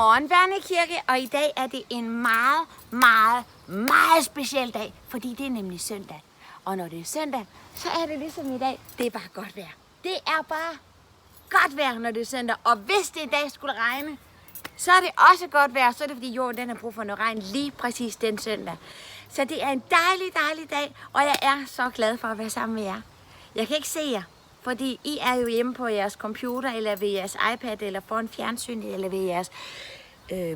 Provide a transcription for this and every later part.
Godmorgen, Børnekirke, og i dag er det en meget speciel dag, fordi det er nemlig søndag. Og når det er søndag, så er det ligesom i dag, det er bare godt vejr. Det er bare godt vejr, når det er søndag, og hvis det i dag skulle regne, så er det også godt vejr, så er det fordi jorden den har brug for noget regn lige præcis den søndag. Så det er en dejlig dag, og jeg er så glad for at være sammen med jer. Jeg kan ikke se jer, fordi I er jo hjemme på jeres computer, eller ved jeres iPad, eller foran fjernsynet, eller ved jeres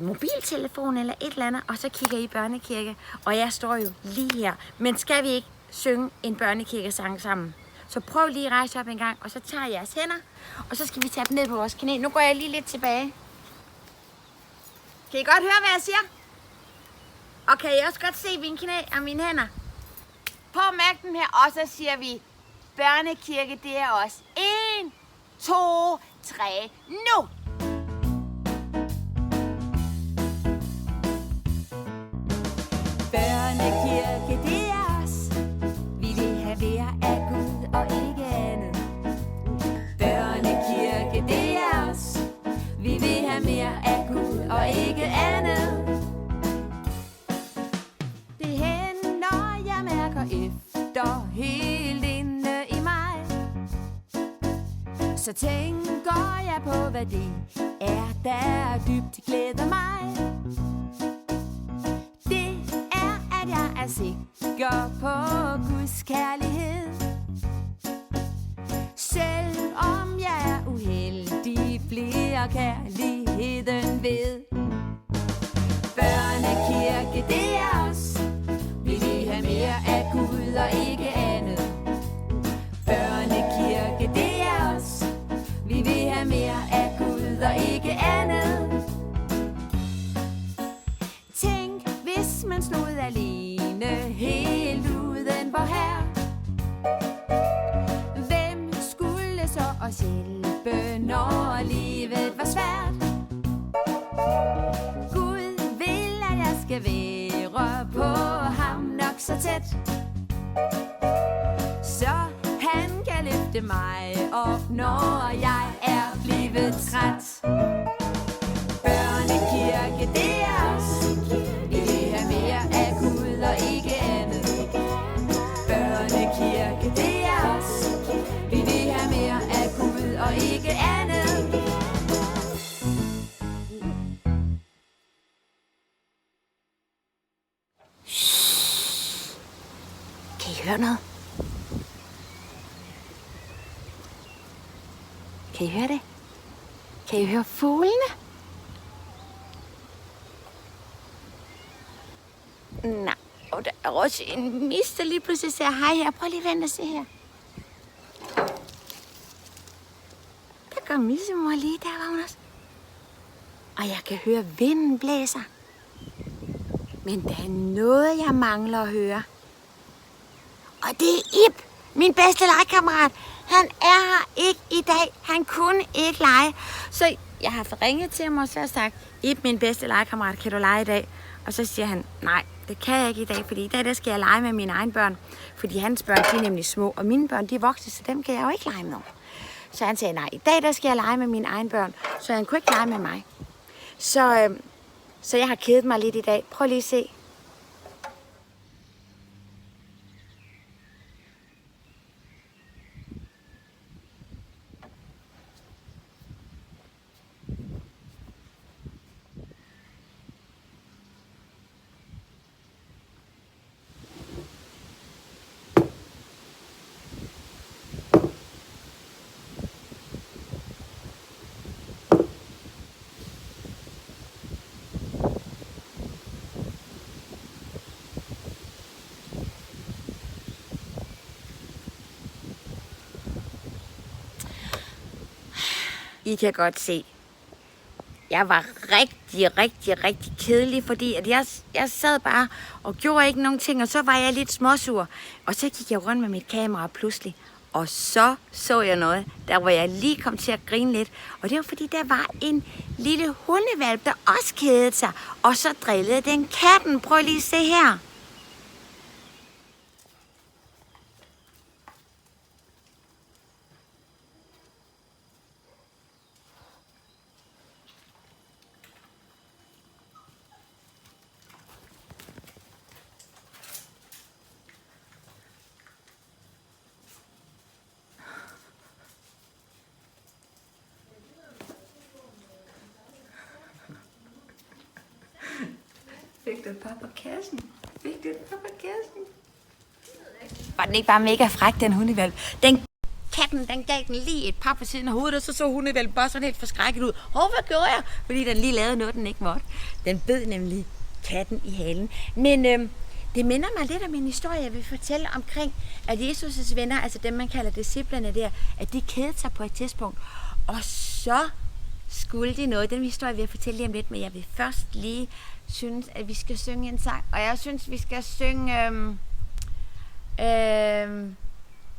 mobiltelefon, eller et eller andet, og så kigger I børnekirke, og jeg står jo lige her. Men skal vi ikke synge en børnekirkesang sammen? Så prøv lige at rejse op en gang, og så tager jeg jeres hænder, og så skal vi tage dem ned på vores knæ. Nu går jeg lige lidt tilbage. Kan I godt høre, hvad jeg siger? Og kan I også godt se mine knæ og mine hænder? På mærk dem her, og så siger vi, børnekirke, det er os. 1, 2, 3, nu! Børnekirke, det er os. Vi vil have mere af Gud og ikke andet. Børnekirke, det er os. Vi vil have mere af Gud og ikke andet. Det hænder, jeg mærker efter helt inde i mig. Så tænker jeg på, hvad det er, der dybt glæder mig. Jeg er sikker på Guds kærlighed. Selvom jeg er uheldig, bliver kærligheden ved. Børnekirke, det er os. Vi vil have mere af Gud og ikke andet. Børnekirke, det er os. Vi vil have mere af Gud og ikke andet. Tænk, hvis man stod alene helt uden vor Herre. Hvem skulle så os hjælpe, når livet var svært? Gud vil, at jeg skal være på ham nok så tæt, så han kan løfte mig op, når jeg er blevet træt. Børnekirke, det er os. Vi vil have mere af Gud og ikke andet. Børnekirke, det er os. Vi vil have mere af Gud og ikke andet. Kan I høre noget? Kan I høre det? Kan I høre fuglene? Nej, og der er også en mis, der lige pludselig siger hej her. Prøv lige at vente og se her. Der går missemor lige der, Magnus. Og jeg kan høre vinden blæser. Men der er noget, jeg mangler at høre. Og det er Ib, min bedste legekammerat. Han er her ikke i dag. Han kunne ikke lege. Så jeg har ringet til ham og så har sagt, Ib, min bedste legekammerat, kan du lege i dag? Og så siger han, nej, det kan jeg ikke i dag, fordi i dag der skal jeg lege med mine egne børn. Fordi hans børn, de er nemlig små, og mine børn, de er voksne, så dem kan jeg jo ikke lege med. Så han sagde, nej, i dag der skal jeg lege med mine egne børn, så han kunne ikke lege med mig. Så jeg har kedet mig lidt i dag. Prøv lige at se. I kan godt se, jeg var rigtig kedelig, fordi at jeg sad bare og gjorde ikke nogen ting, og så var jeg lidt småsur. Og så gik jeg rundt med mit kamera pludselig, og så jeg noget, der hvor jeg lige kom til at grine lidt. Og det var fordi, der var en lille hundevalp, der også kedede sig, og så drillede den katten. Prøv lige at se her. Fik du et par på kassen? Var den ikke bare mega fræk, den hundevalp? Katten gav den lige et par på siden af hovedet, og så hundevalpen bare sådan helt forskrækket ud. Hvad gjorde jeg? Fordi den lige lavede noget, den ikke måtte. Den bed nemlig katten i halen. Men det minder mig lidt om en historie, jeg vil fortælle omkring, at Jesus' venner, altså dem, man kalder disciplerne der, at de kædede sig på et tidspunkt. Og så skulle de noget. Den historie vil jeg fortælle lige om lidt, men jeg vil først lige synes, at vi skal synge en sang. Og jeg synes, vi skal synge...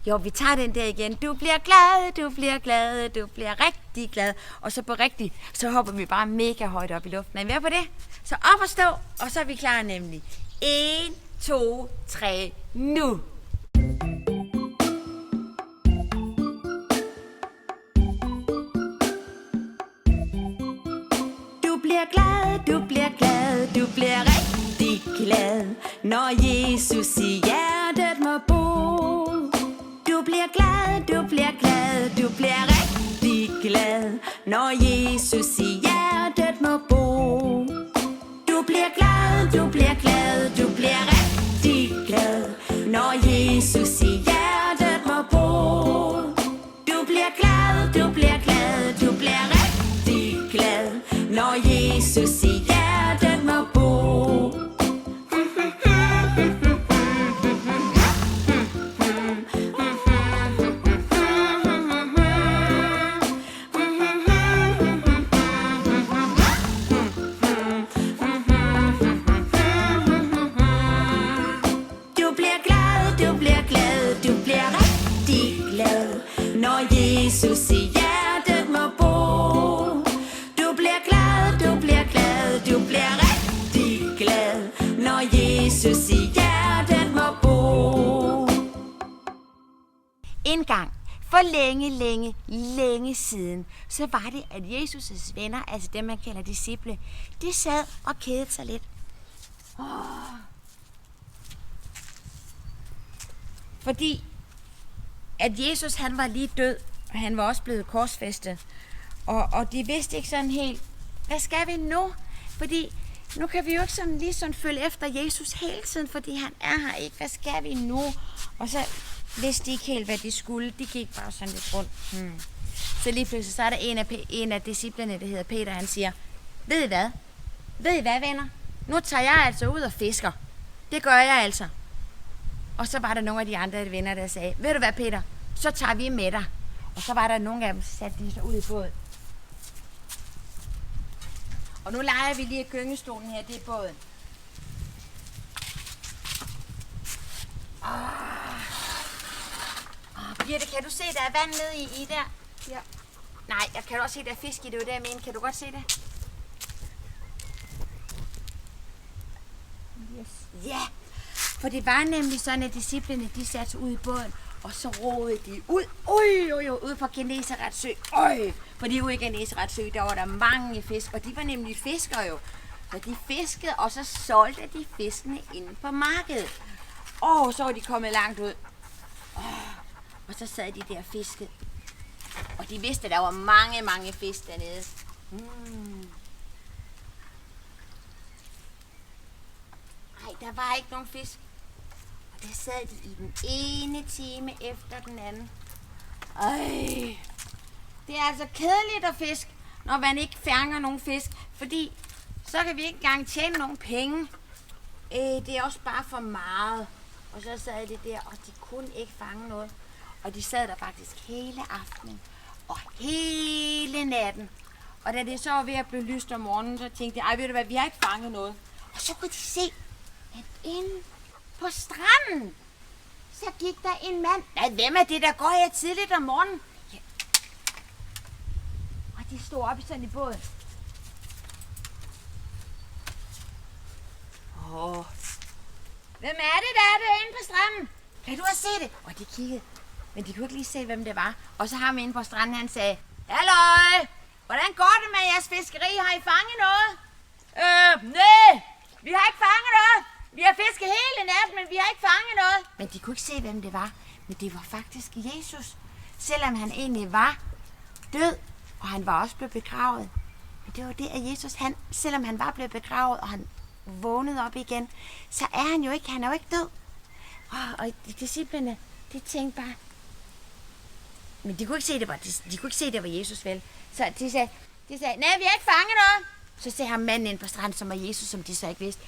Jo, vi tager den der igen. Du bliver glad, du bliver glad, du bliver rigtig glad. Og så på rigtig, så hopper vi bare mega højt op i luften. Er I med på det? Så op og stå, og så er vi klar nemlig. 1, 2, 3, nu! Du bliver glad, du bliver glad, du bliver rigtig glad, når Jesus i hjertet må bo. Du bliver glad, du bliver glad, du bliver rigtig glad, når Jesus i hjertet må bo. Du bliver glad, du bliver glad, du bliver rigtig glad, når Jesus i hjertet må bo. Du bliver glad, du bliver glad, du bliver rigtig glad, når Jesus i hjertet må bo. Jesus i hjertet må bo. Du bliver glad, du bliver glad, du bliver rigtig glad, når Jesus i hjertet må bo. En gang, for længe siden, så var det, at Jesus' venner, altså dem man kalder disciple, de sad og kædede sig lidt. Fordi at Jesus, han var lige død, og han var også blevet korsfæstet. Og de vidste ikke sådan helt, hvad skal vi nu? Fordi nu kan vi jo ikke sådan lige sådan følge efter Jesus hele tiden, fordi han er her ikke. Hvad skal vi nu? Og så vidste de ikke helt, hvad de skulle. De gik bare sådan lidt rundt. Så lige pludselig, så er der en af disciplene, der hedder Peter, han siger, ved I hvad? Ved I hvad, venner? Nu tager jeg altså ud og fisker. Det gør jeg altså. Og så var der nogle af de andre venner, der sagde, ved du hvad, Peter? Så tager vi med dig. Og så var der nogle af dem, der satte de sig ud i båden. Og nu leger vi lige gyngestolen her, det er båden. Birte, kan du se, der er vand nede i der? Ja. Nej, jeg kan også se, der er fisk i det, det er det, jeg mener. Kan du godt se det? Yes. Ja, for det var nemlig sådan, at disciplene, de satte sig ud i båden, og så roede de ud, ud fra Genesaret sø. Fordi ude i Genesaret sø, der var der mange fisk, og de var nemlig fiskere jo. Så de fiskede, og så solgte de fiskene inde på markedet. Så var de kommet langt ud. Og så sad de der og fiskede. Og de vidste, at der var mange fisk dernede. Nej, der var ikke nogen fisk. Og der sad de i den ene time efter den anden. Det er altså kedeligt at fiske, når man ikke fanger nogen fisk. Fordi så kan vi ikke engang tjene nogen penge. Det er også bare for meget. Og så sad de der, og de kunne ikke fange noget. Og de sad der faktisk hele aftenen og hele natten. Og da det så var ved at blive lyst om morgenen, så tænkte jeg, ved du hvad, vi har ikke fanget noget. Og så kunne de se, at inde på stranden, så gik der en mand. Nej, hvem er det, der går her tidligt om morgenen? Ja. Og de stod op sådan i båden. Hvem er det, der er derinde på stranden? Kan du også se det? Og de kiggede, men de kunne ikke lige se, hvem det var. Og så ham inde på stranden, han sagde, halløj, hvordan går det med jeres fiskeri? Har I fanget noget? Nej, vi har ikke fanget noget. Vi har fisket hele natten, men vi har ikke fanget noget. Men de kunne ikke se, hvem det var. Men det var faktisk Jesus. Selvom han egentlig var død, og han var også blevet begravet. Men det var det, at Jesus, selvom han var blevet begravet, og han vågnet op igen, så er han er jo ikke død. Og disciplene, de tænkte bare, men de kunne ikke se, det var Jesus, vel? Så de sagde, nej, vi har ikke fanget noget. Så sagde ham manden ind på stranden, som var Jesus, som de så ikke vidste.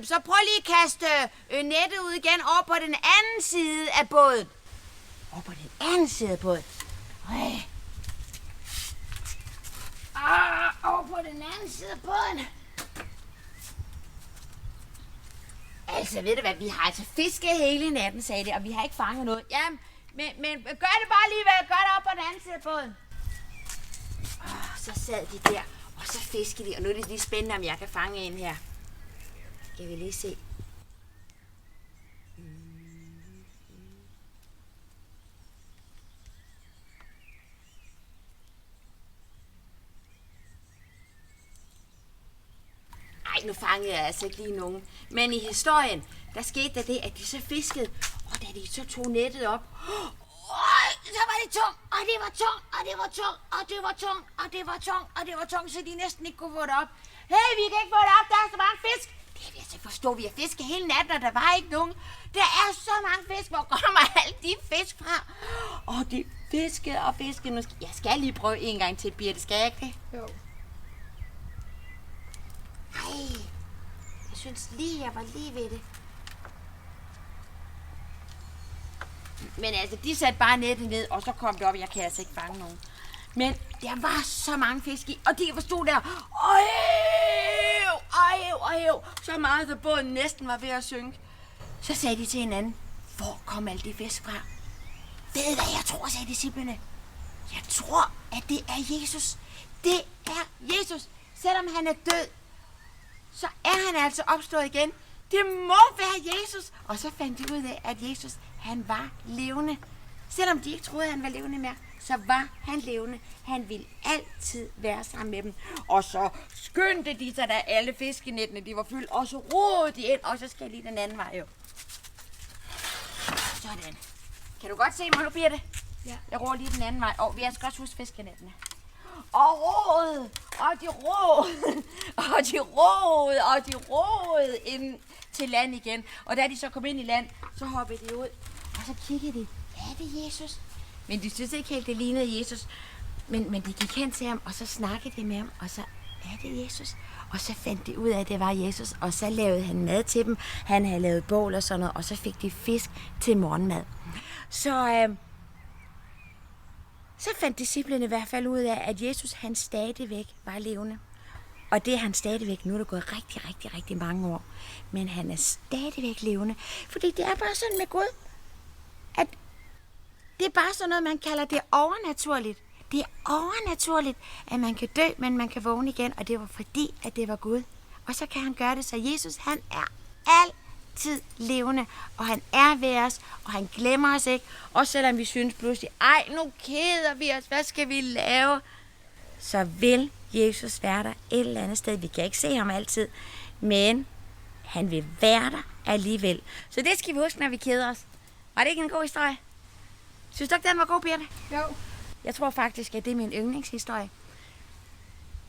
Så prøv lige at kaste nettet ud igen over på den anden side af båden. Over på den anden side af båden. Over på den anden side af båden. Altså, ved du hvad, vi har altså fisket hele natten, sagde det, og vi har ikke fanget noget. Jamen, men gør det bare alligevel. Gør det op på den anden side af båden. Så sad de der, og så fiskede de, og nu er det lige spændende, om jeg kan fange en her. Skal vi lige se. Ej, nu fangede jeg altså ikke lige nogen. Men i historien, der skete der det, at de så fiskede, og da de så tog nettet op, så var det tungt, og det var tungt, og det var tungt, og det var tungt, og det var tungt, og det var tungt, så de næsten ikke kunne få det op. Hey, vi kan ikke få det op, der er så mange fisk. Det kan vi altså ikke forstå, vi har fisket hele natten, og der var ikke nogen. Der er så mange fisk, hvor kommer alle de fisk fra? Og de fiskede og fiskede. Jeg skal lige prøve en gang til, Birte, skal jeg ikke det? Jo. Ej, jeg synes lige, jeg var lige ved det. Men altså, de satte bare nettet ned, og så kom det op, jeg kan altså ikke fange nogen. Men der var så mange fisk i, og de forstod der, så meget, at båden næsten var ved at synke. Så sagde de til hinanden, hvor kom alle de fisk fra? Ved I hvad jeg tror, sagde disciplene? Jeg tror, at det er Jesus. Det er Jesus. Selvom han er død, så er han altså opstået igen. Det må være Jesus. Og så fandt de ud af, at Jesus, han var levende. Selvom de ikke troede, at han var levende mere, så var han levende. Han ville altid være sammen med dem. Og så skyndte de sig, da alle fiskenettene de var fyldt, og så rodede de ind, og så skal jeg lige den anden vej jo. Sådan. Kan du godt se mig nu, Birte? Ja. Jeg roer lige den anden vej. Og vi skal også huske fiskenettene. Og rodede, og de rodede, og de rodede ind til land igen. Og da de så kom ind i land, så hoppede de ud, og så kiggede de, er det Jesus? Men de synes ikke helt, det lignede Jesus. Men de gik hen til ham, og så snakkede de med ham, og så er det Jesus. Og så fandt de ud af, at det var Jesus, og så lavede han mad til dem. Han havde lavet bål og sådan noget, og så fik de fisk til morgenmad. Så fandt disciplene i hvert fald ud af, at Jesus han stadigvæk var levende. Og det er han stadigvæk. Nu er det gået rigtig mange år. Men han er stadigvæk levende. Fordi det er bare sådan med Gud, at det er bare sådan noget, man kalder det overnaturligt. Det er overnaturligt, at man kan dø, men man kan vågne igen. Og det var fordi, at det var Gud. Og så kan han gøre det, så Jesus han er altid levende, og han er ved os, og han glemmer os ikke. Også selvom vi synes pludselig, ej, nu keder vi os, hvad skal vi lave? Så vil Jesus være der et eller andet sted. Vi kan ikke se ham altid, men han vil være der alligevel. Så det skal vi huske, når vi keder os. Var det ikke en god historie? Synes du ikke, den var god, Birte? Jo. Jeg tror faktisk, at det er min yndlingshistorie.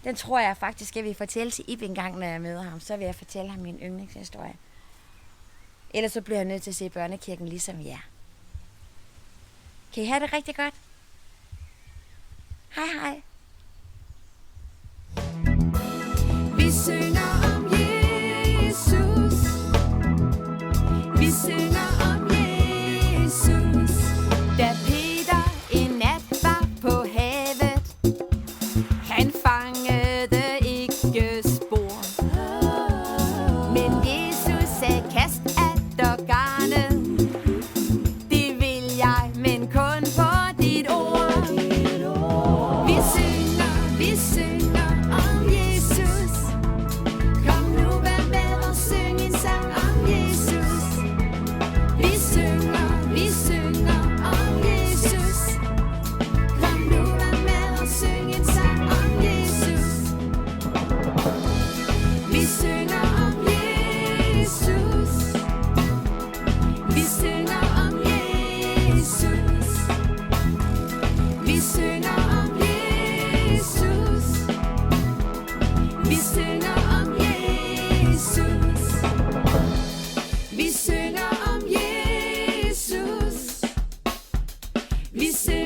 Den tror jeg faktisk, jeg vil fortælle til Ib en gang, når jeg møder ham. Så vil jeg fortælle ham min yndlingshistorie. Ellers så bliver jeg nødt til at se Børnekirken ligesom jer. Kan I have det rigtig godt? Hej hej. Vi synger om Jesus. Vi synger om Jesus. Da Peter en nat var på havet, han fangede ikke spor. Men Jesus sagde, kast atter garnet. Det vil jeg, men kun på dit ord. Vi synger om Jesus. Kom nu, vær med og syng en sang om Jesus. Vi synger om Jesus. Kom nu, vær med og syng en sang om Jesus. Vi synger om Jesus. Vi synger om Jesus. Vi synger om Jesus. Vi synger om Jesus. Vi synger